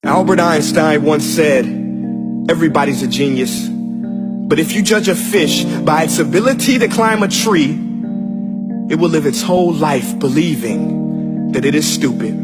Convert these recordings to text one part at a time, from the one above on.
Albert Einstein once said, everybody's a genius. But if you judge a fish by its ability to climb a tree, it will live its whole life believing that it is stupid.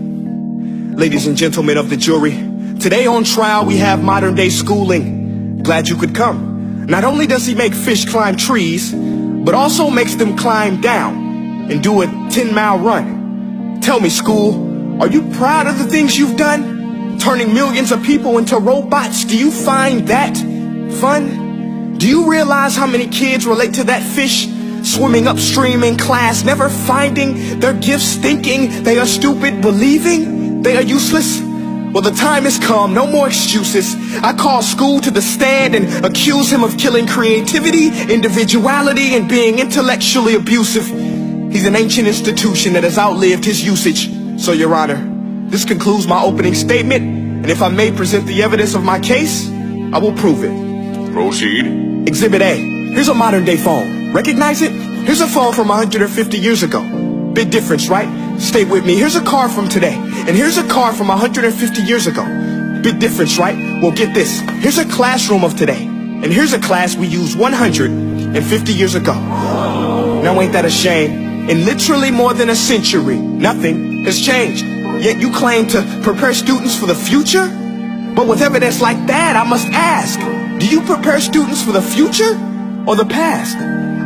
Ladies and gentlemen of the jury, today on trial we have modern day schooling. Glad you could come. Not only does he make fish climb trees, but also makes them climb down and do a 10-mile run. Tell me, school, are you proud of the things you've done? Turning millions of people into robots, do you find that fun? Do you realize how many kids relate to that fish swimming upstream in class, never finding their gifts, thinking they are stupid, believing they are useless? Well, the time has come, no more excuses. I call school to the stand and accuse him of killing creativity, individuality, and being intellectually abusive. He's an ancient institution that has outlived his usage. So, Your Honor, this concludes my opening statement, and if I may present the evidence of my case, I will prove it. Proceed. Exhibit A. Here's a modern day phone. Recognize it? Here's a phone from 150 years ago. Big difference, right? Stay with me. Here's a car from today, and here's a car from 150 years ago. Big difference, right? Well, get this. Here's a classroom of today, and here's a class we used 150 years ago. Now ain't that a shame? In literally more than a century, nothing has changed. Yet you claim to prepare students for the future? But with evidence like that, I must ask, do you prepare students for the future or the past?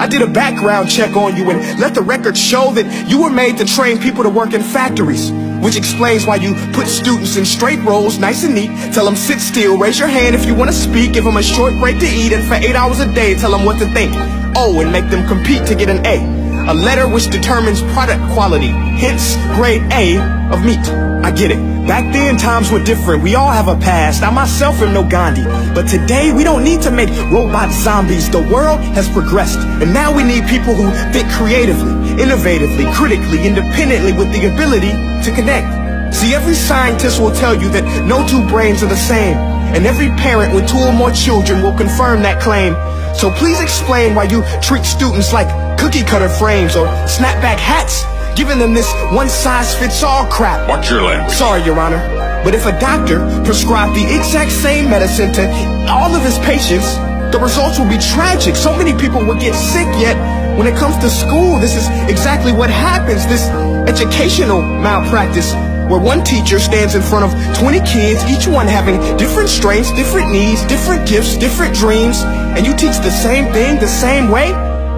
I did a background check on you and let the record show that you were made to train people to work in factories, which explains why you put students in straight rows, nice and neat, tell them sit still, raise your hand if you want to speak, give them a short break to eat, and for 8 hours a day tell them what to think. Oh, and make them compete to get an A letter which determines product quality, hence grade A of meat. I get it. Back then, times were different. We all have a past. I myself am no Gandhi. But today, we don't need to make robot zombies. The world has progressed. And now we need people who think creatively, innovatively, critically, independently, with the ability to connect. See, every scientist will tell you that no two brains are the same. And every parent with 2 or more children will confirm that claim. So please explain why you treat students like cookie cutter frames or snapback hats, giving them this one-size-fits-all crap. Watch your language. Sorry, Your Honor, but if a doctor prescribed the exact same medicine to all of his patients, the results will be tragic. So many people will get sick, yet when it comes to school, this is exactly what happens. This educational malpractice, where one teacher stands in front of 20 kids, each one having different strengths, different needs, different gifts, different dreams, and you teach the same thing the same way?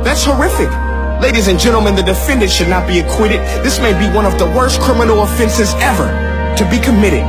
That's horrific. Ladies and gentlemen, the defendant should not be acquitted. This may be one of the worst criminal offenses ever to be committed.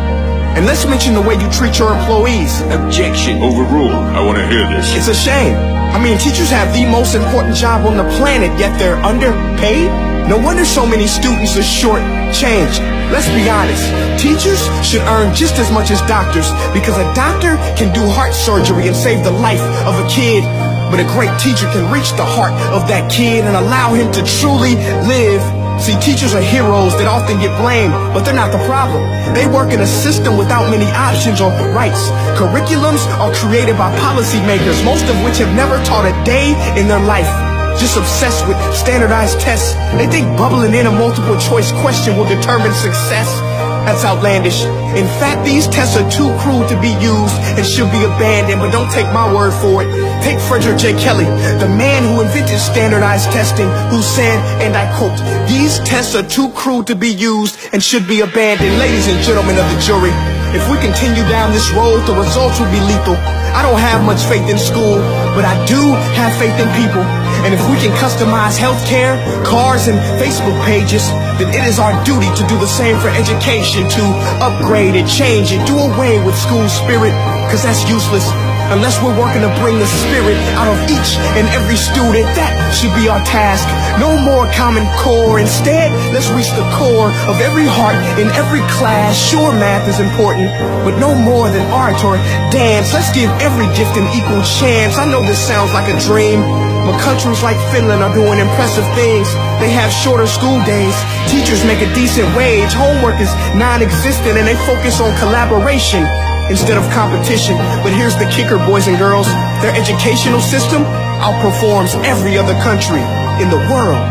And let's mention the way you treat your employees. Objection. Overruled. I want to hear this. It's a shame. I mean, teachers have the most important job on the planet, yet they're underpaid? No wonder so many students are short-changed. Let's be honest, teachers should earn just as much as doctors, because a doctor can do heart surgery and save the life of a kid, but a great teacher can reach the heart of that kid and allow him to truly live. See, teachers are heroes that often get blamed, but they're not the problem. They work in a system without many options or rights. Curriculums are created by policymakers, most of which have never taught a day in their life. Just obsessed with standardized tests. They think bubbling in a multiple choice question will determine success. That's outlandish. In fact, these tests are too cruel to be used and should be abandoned, but don't take my word for it. Take Frederick J. Kelly, the man who invented standardized testing, who said, and I quote, "These tests are too cruel to be used and should be abandoned." Ladies and gentlemen of the jury, if we continue down this road, the results will be lethal. I don't have much faith in school, but I do have faith in people. And if we can customize healthcare, cars, and Facebook pages, then it is our duty to do the same for education, to upgrade it, change it, do away with school spirit, because that's useless. Unless we're working to bring the spirit out of each and every student, that should be our task. No more Common Core. Instead, let's reach the core of every heart in every class. Sure, math is important, but no more than art or dance. Let's give every gift an equal chance. I know this sounds like a dream, but countries like Finland are doing impressive things. They have shorter school days. Teachers make a decent wage. Homework is non-existent, and they focus on collaboration instead of competition. But here's the kicker, boys and girls. Their educational system outperforms every other country in the world.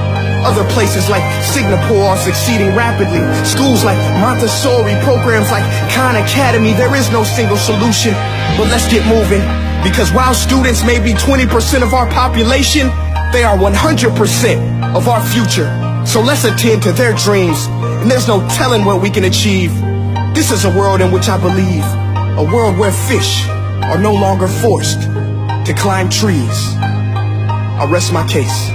Other places like Singapore are succeeding rapidly. Schools like Montessori, programs like Khan Academy, there is no single solution. But let's get moving, because while students may be 20% of our population, they are 100% of our future. So let's attend to their dreams, and there's no telling what we can achieve. This is a world in which I believe, a world where fish are no longer forced to climb trees. I rest my case.